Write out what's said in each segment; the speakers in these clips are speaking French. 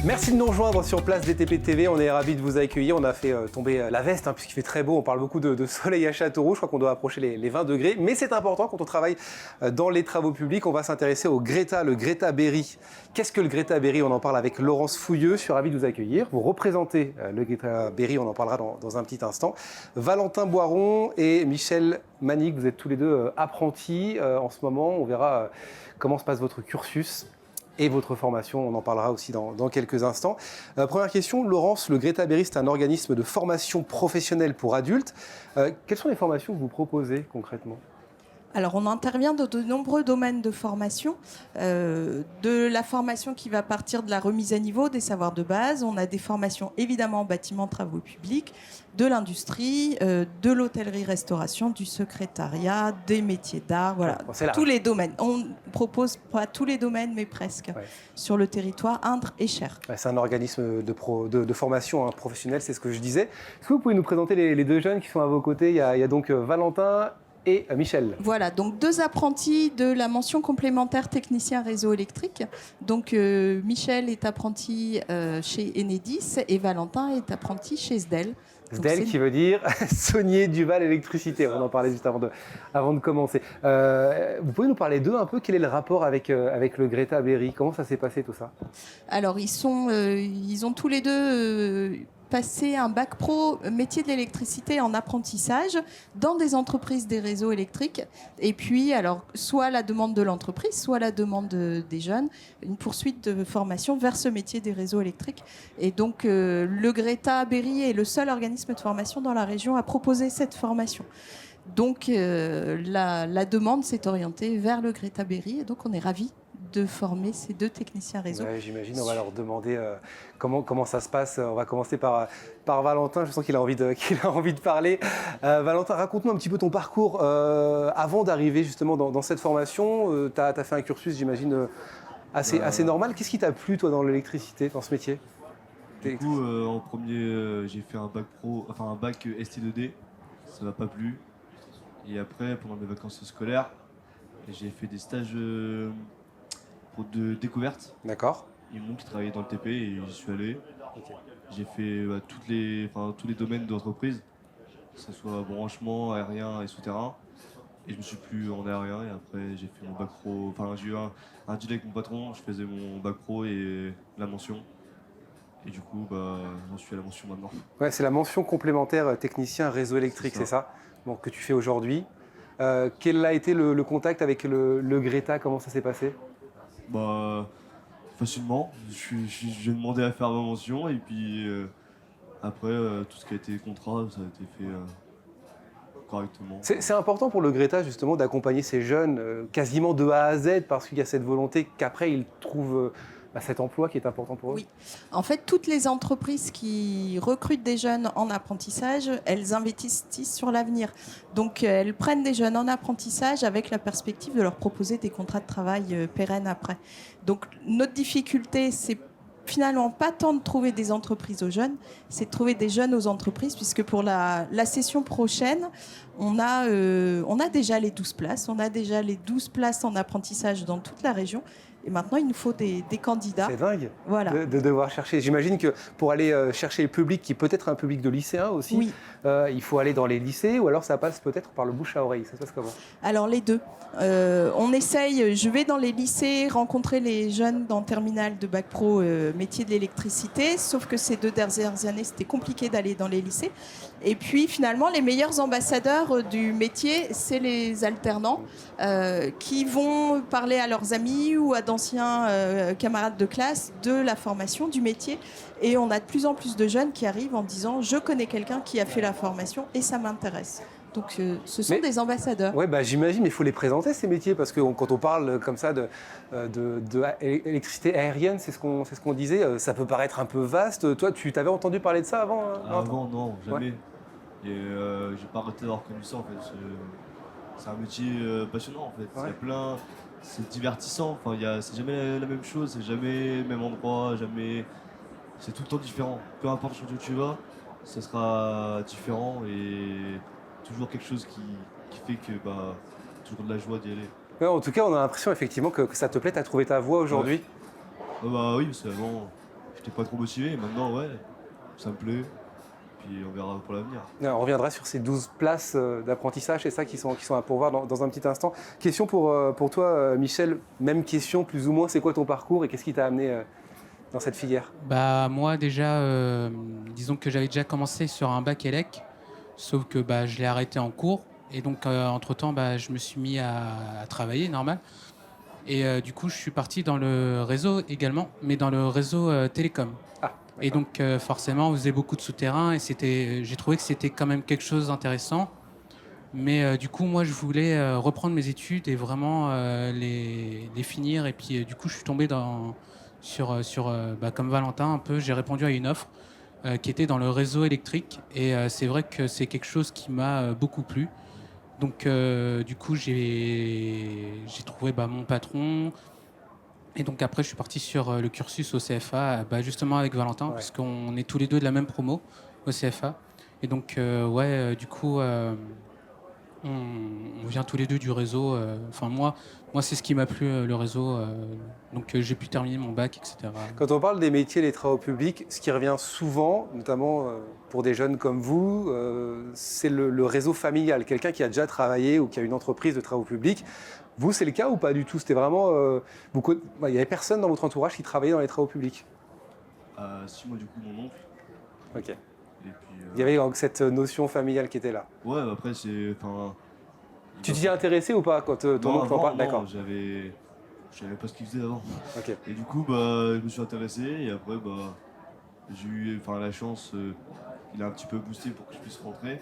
Merci de nous rejoindre sur Place DTP TV, on est ravis de vous accueillir. On a fait tomber la veste puisqu'il fait très beau, on parle beaucoup de soleil à Châteauroux, je crois qu'on doit approcher les 20 degrés. Mais c'est important quand on travaille dans les travaux publics, on va s'intéresser au Greta, le Greta Berry. Qu'est-ce que le Greta Berry? On en parle avec Laurence Fouilleux, je suis ravi de vous accueillir. Vous représentez le Greta Berry, on en parlera dans un petit instant. Valentin Boiron et Michel Manic, vous êtes tous les deux apprentis en ce moment. On verra comment se passe votre cursus et votre formation, on en parlera aussi dans quelques instants. Première question, Laurence, le Greta Berry, c'est un organisme de formation professionnelle pour adultes. Quelles sont les formations que vous proposez concrètement ? Alors, on intervient dans de nombreux domaines de formation, de la formation qui va partir de la remise à niveau des savoirs de base. On a des formations évidemment en bâtiment, travaux publics, de l'industrie, de l'hôtellerie-restauration, du secrétariat, des métiers d'art, voilà, tous les domaines. On propose pas tous les domaines, mais presque, sur le territoire Indre et Cher. C'est un organisme de formation professionnelle, c'est ce que je disais. Est-ce que vous pouvez nous présenter les deux jeunes qui sont à vos côtés ? Il y a donc Valentin et Michel. Voilà, donc deux apprentis de la mention complémentaire technicien réseau électrique. Donc Michel est apprenti chez Enedis et Valentin est apprenti chez SDEL. SDEL qui veut dire Saunier Duval Électricité, on en parlait juste avant de commencer. Vous pouvez nous parler d'eux un peu, quel est le rapport avec le Greta Berry? Comment ça s'est passé tout ça? Alors ils ont tous les deux passer un bac pro métier de l'électricité en apprentissage dans des entreprises des réseaux électriques. Et puis, alors, soit la demande de l'entreprise, soit la demande des jeunes, une poursuite de formation vers ce métier des réseaux électriques. Et donc, le Greta Berry est le seul organisme de formation dans la région à proposer cette formation. Donc, la demande s'est orientée vers le Greta Berry. Et donc, on est ravis de former ces deux techniciens réseau. Ouais, j'imagine, on va leur demander comment ça se passe. On va commencer par Valentin, je sens qu'il a envie de parler. Valentin, raconte-nous un petit peu ton parcours avant d'arriver justement dans cette formation. Tu as fait un cursus, j'imagine, assez normal. Qu'est-ce qui t'a plu, toi, dans l'électricité, dans ce métier? Du coup, en premier, j'ai fait un bac ST2D, ça m'a pas plu. Et après, pendant mes vacances scolaires, j'ai fait des stages pour de découverte. D'accord. Ils m'ont qui travaillait dans le TP et j'y suis allé. Okay. J'ai fait tous les domaines d'entreprise, que ce soit branchement, aérien et souterrain. Et je me suis plu en aérien et après j'ai fait mon bac pro. Enfin, j'ai eu un deal avec mon patron, je faisais mon bac pro et la mention. Et du coup, j'en suis à la mention maintenant. Ouais, c'est la mention complémentaire technicien réseau électrique, c'est ça que tu fais aujourd'hui. Quel a été le contact avec le Greta? Comment ça s'est passé? Facilement. J'ai demandé à faire ma mention et puis après, tout ce qui a été contrat, ça a été fait correctement. C'est important pour le Greta justement d'accompagner ces jeunes quasiment de A à Z parce qu'il y a cette volonté qu'après ils trouvent cet emploi qui est important pour eux. Oui. En fait, toutes les entreprises qui recrutent des jeunes en apprentissage, elles investissent sur l'avenir. Donc, elles prennent des jeunes en apprentissage avec la perspective de leur proposer des contrats de travail pérennes après. Donc, notre difficulté, c'est finalement pas tant de trouver des entreprises aux jeunes, c'est de trouver des jeunes aux entreprises, puisque pour la session prochaine, on a déjà les 12 places, on a déjà les 12 places en apprentissage dans toute la région. Et maintenant, il nous faut des candidats. C'est dingue voilà. de devoir chercher. J'imagine que pour aller chercher le public, qui est peut-être un public de lycéens aussi, oui. Il faut aller dans les lycées ou alors ça passe peut-être par le bouche à oreille. Ça se passe comment? Alors les deux. On essaye, je vais dans les lycées rencontrer les jeunes dans le terminal de bac pro métier de l'électricité, sauf que ces 2 dernières années, c'était compliqué d'aller dans les lycées. Et puis finalement, les meilleurs ambassadeurs du métier, c'est les alternants qui vont parler à leurs amis ou à d'anciens camarades de classe de la formation, du métier. Et on a de plus en plus de jeunes qui arrivent en disant « je connais quelqu'un qui a fait la formation et ça m'intéresse ». Donc ce sont des ambassadeurs. Oui, j'imagine, mais il faut les présenter ces métiers parce que quand on parle comme ça d'électricité aérienne, c'est ce qu'on disait, ça peut paraître un peu vaste. Toi, tu t'avais entendu parler de ça avant? Avant, non, jamais. Ouais. Et j'ai pas arrêté d'avoir connu ça en fait. C'est un métier passionnant en fait. Ouais. C'est divertissant. Enfin, c'est jamais la même chose, c'est jamais le même endroit, jamais. C'est tout le temps différent. Peu importe où tu vas, ça sera différent et toujours quelque chose qui fait que toujours de la joie d'y aller. Ouais, en tout cas, on a l'impression effectivement que ça te plaît. Tu as trouvé ta voie aujourd'hui. Oui, parce qu'avant, j'étais pas trop motivé. Et maintenant, ouais, ça me plaît. Puis on verra pour l'avenir. On reviendra sur ces 12 places d'apprentissage, c'est ça qui sont à pourvoir dans un petit instant. Question pour toi, Michel, même question plus ou moins, c'est quoi ton parcours et qu'est-ce qui t'a amené dans cette filière? Bah, moi, déjà, disons que j'avais déjà commencé sur un bac élec, sauf que bah, je l'ai arrêté en cours. Et donc, entre-temps, bah, je me suis mis à travailler, normal. Et du coup, je suis parti dans le réseau également, mais dans le réseau télécom. Ah, Et donc, forcément, on faisait beaucoup de souterrains et j'ai trouvé que c'était quand même quelque chose d'intéressant. Mais du coup, moi, je voulais reprendre mes études et vraiment les finir. Et puis, du coup, je suis tombé comme Valentin, un peu. J'ai répondu à une offre qui était dans le réseau électrique. Et c'est vrai que c'est quelque chose qui m'a beaucoup plu. Donc, du coup, j'ai trouvé mon patron. Et donc, après, je suis parti sur le cursus au CFA, justement avec Valentin, Ouais. parce qu'on est tous les deux de la même promo au CFA. Et donc, du coup, on vient tous les deux du réseau. Enfin, moi, c'est ce qui m'a plu, le réseau. Donc, j'ai pu terminer mon bac, etc. Quand on parle des métiers des travaux publics, ce qui revient souvent, notamment pour des jeunes comme vous, c'est le réseau familial, quelqu'un qui a déjà travaillé ou qui a une entreprise de travaux publics. Vous, c'est le cas ou pas du tout? C'était vraiment... il n'y avait personne dans votre entourage qui travaillait dans les travaux publics? Si, moi, du coup, mon oncle. Ok. Et puis, Il y avait donc cette notion familiale qui était là. ouais, après, c'est. Tu t'y es intéressé ou pas quand ton Non, oncle en avant, parle? non, D'accord. je savais pas ce qu'il faisait avant. Ok. Et du coup, je me suis intéressé et après, j'ai eu la chance, il a un petit peu boosté pour que je puisse rentrer.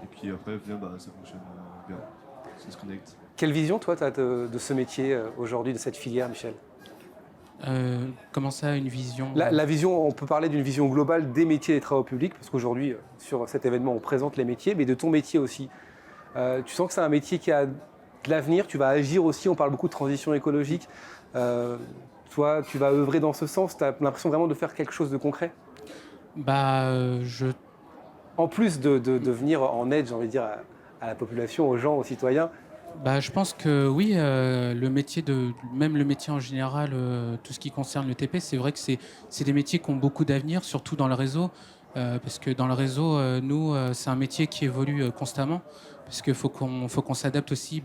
Et puis après, ça fonctionne bien, ça se connecte. Quelle vision, toi, tu as de ce métier aujourd'hui, de cette filière, Michel? Comment ça, une vision La vision, on peut parler d'une vision globale des métiers des travaux publics, parce qu'aujourd'hui, sur cet événement, on présente les métiers, mais de ton métier aussi. Tu sens que c'est un métier qui a de l'avenir, tu vas agir aussi, on parle beaucoup de transition écologique. Toi, tu vas œuvrer dans ce sens, tu as l'impression vraiment de faire quelque chose de concret? En plus de venir en aide, j'ai envie de dire, à la population, aux gens, aux citoyens. Je pense que oui, même le métier en général, tout ce qui concerne le TP, c'est vrai que c'est des métiers qui ont beaucoup d'avenir, surtout dans le réseau, parce que dans le réseau, nous, c'est un métier qui évolue constamment, parce qu'il faut qu'on s'adapte aussi.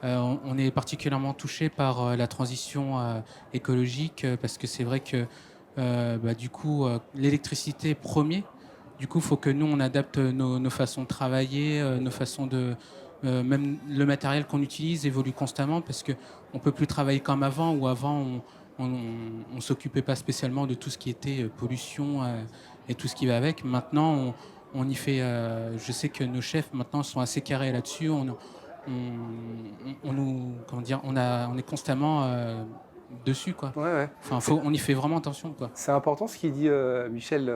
On est particulièrement touché par la transition écologique, parce que c'est vrai que du coup, l'électricité est premier. Du coup, il faut que nous, on adapte nos façons de travailler, nos façons de... même le matériel qu'on utilise évolue constamment parce qu'on ne peut plus travailler comme avant, où avant, on ne s'occupait pas spécialement de tout ce qui était pollution et tout ce qui va avec. Maintenant, on y fait... je sais que nos chefs, maintenant, sont assez carrés là-dessus. On est constamment dessus, quoi. Ouais. Enfin, on y fait vraiment attention, quoi. C'est important ce qu'il dit, Michel.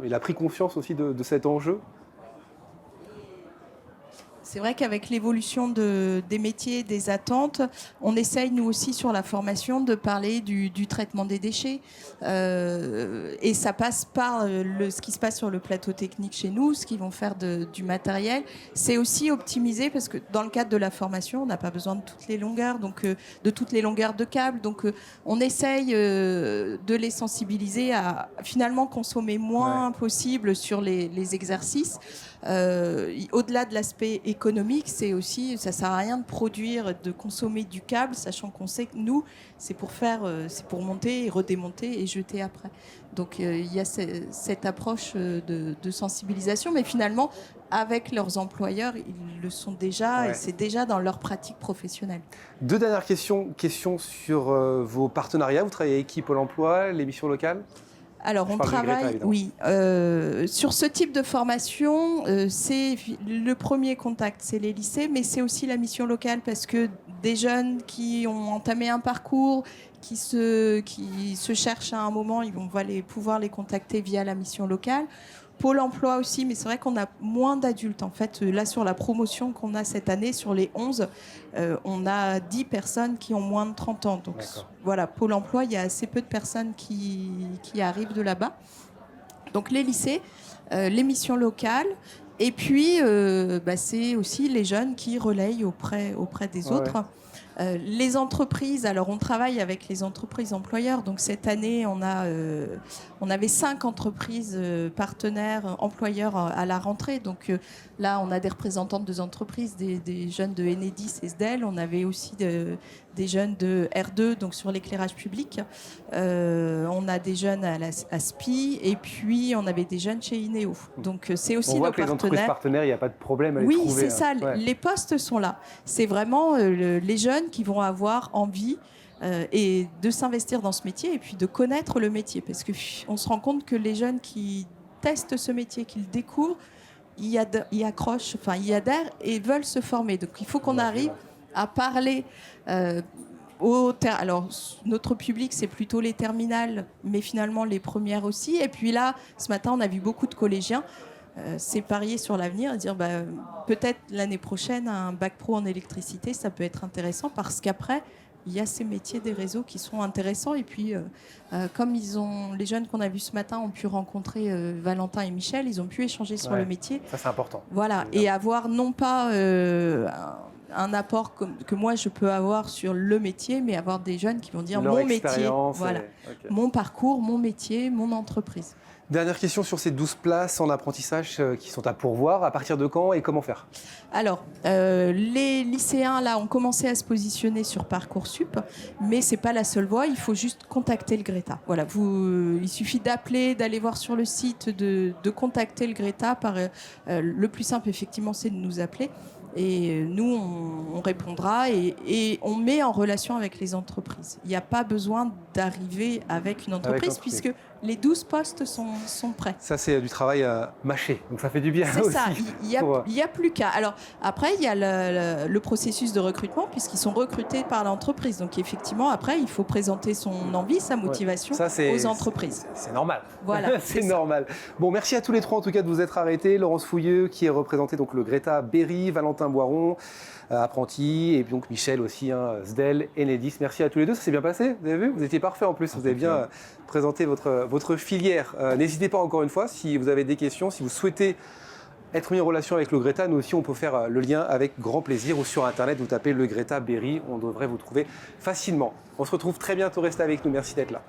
Il a pris conscience aussi de cet enjeu. C'est vrai qu'avec l'évolution des métiers, des attentes, on essaye, nous aussi, sur la formation, de parler du traitement des déchets. Et ça passe par ce qui se passe sur le plateau technique chez nous, ce qu'ils vont faire du matériel. C'est aussi optimisé, parce que dans le cadre de la formation, on n'a pas besoin de toutes les longueurs, de toutes les longueurs de câbles. Donc, on essaye de les sensibiliser à, finalement, consommer moins possible sur les exercices. Au-delà de l'aspect économique, c'est aussi, ça sert à rien de produire, de consommer du câble, sachant qu'on sait que nous, c'est pour monter et redémonter et jeter après. Donc il y a cette approche de sensibilisation, mais finalement, avec leurs employeurs, ils le sont déjà et c'est déjà dans leur pratique professionnelle. Deux dernières questions. Question sur vos partenariats. Vous travaillez avec qui? Pôle emploi, les missions locales? Alors, on travaille, sur ce type de formation, c'est le premier contact, c'est les lycées, mais c'est aussi la mission locale, parce que des jeunes qui ont entamé un parcours, qui se cherchent à un moment, on va pouvoir les contacter via la mission locale. Pôle emploi aussi, mais c'est vrai qu'on a moins d'adultes. En fait, là, sur la promotion qu'on a cette année, sur les 11, on a 10 personnes qui ont moins de 30 ans. Donc voilà, Pôle emploi, il y a assez peu de personnes qui arrivent de là-bas. Donc les lycées, les missions locales, et puis c'est aussi les jeunes qui relayent auprès des autres. Les entreprises, alors on travaille avec les entreprises employeurs. Donc cette année, on avait 5 entreprises partenaires employeurs à la rentrée. Donc là, on a des représentantes de entreprises, des jeunes de Enedis et SDEL. On avait aussi des jeunes de R2, donc sur l'éclairage public. On a des jeunes à SPI et puis on avait des jeunes chez INEO. Donc c'est aussi on voit nos que les entreprises partenaires, il n'y a pas de problème à les oui, trouver. Oui, c'est ça. Ouais. Les postes sont là. C'est vraiment les jeunes qui vont avoir envie et de s'investir dans ce métier et puis de connaître le métier. Parce qu'on se rend compte que les jeunes qui testent ce métier, qui le découvrent, y accrochent, enfin, y adhèrent et veulent se former. Donc il faut qu'on arrive à parler alors, notre public, c'est plutôt les terminales, mais finalement les premières aussi. Et puis là, ce matin, on a vu beaucoup de collégiens. C'est parier sur l'avenir et dire peut-être l'année prochaine, un bac pro en électricité, ça peut être intéressant parce qu'après, il y a ces métiers des réseaux qui sont intéressants. Et puis, comme les jeunes qu'on a vus ce matin ont pu rencontrer Valentin et Michel, ils ont pu échanger sur le métier. Ça, c'est important. Voilà, et avoir non pas un apport que moi je peux avoir sur le métier, mais avoir des jeunes qui vont dire mon métier, voilà, mon parcours, mon métier, mon entreprise. Dernière question sur ces 12 places en apprentissage qui sont à pourvoir. À partir de quand et comment faire? Alors, les lycéens, là, ont commencé à se positionner sur Parcoursup, mais ce n'est pas la seule voie. Il faut juste contacter le Greta. Voilà, il suffit d'appeler, d'aller voir sur le site, de contacter le Greta. Le plus simple, effectivement, c'est de nous appeler. Et nous, on répondra et on met en relation avec les entreprises. Il n'y a pas besoin d'arriver avec une entreprise puisque les 12 postes sont prêts. Ça, c'est du travail mâché, donc ça fait du bien. C'est aussi. Ça, il n'y a plus qu'à. Alors, après, il y a le processus de recrutement puisqu'ils sont recrutés par l'entreprise. Donc, effectivement, après, il faut présenter son envie, sa motivation aux entreprises. C'est normal. Voilà, c'est normal. Bon, merci à tous les trois, en tout cas, de vous être arrêtés. Laurence Fouilleux, qui est représentée donc le Greta Berry, Valentin Boiron, apprenti, et donc Michel aussi, SDEL, Enedis. Merci à tous les deux, ça s'est bien passé, vous avez vu? Vous étiez parfait en plus, vous avez bien présenté votre filière. N'hésitez pas encore une fois, si vous avez des questions, si vous souhaitez être mis en relation avec le Greta, nous aussi on peut faire le lien avec grand plaisir, ou sur internet vous tapez le Greta Berry, on devrait vous trouver facilement. On se retrouve très bientôt, restez avec nous, merci d'être là.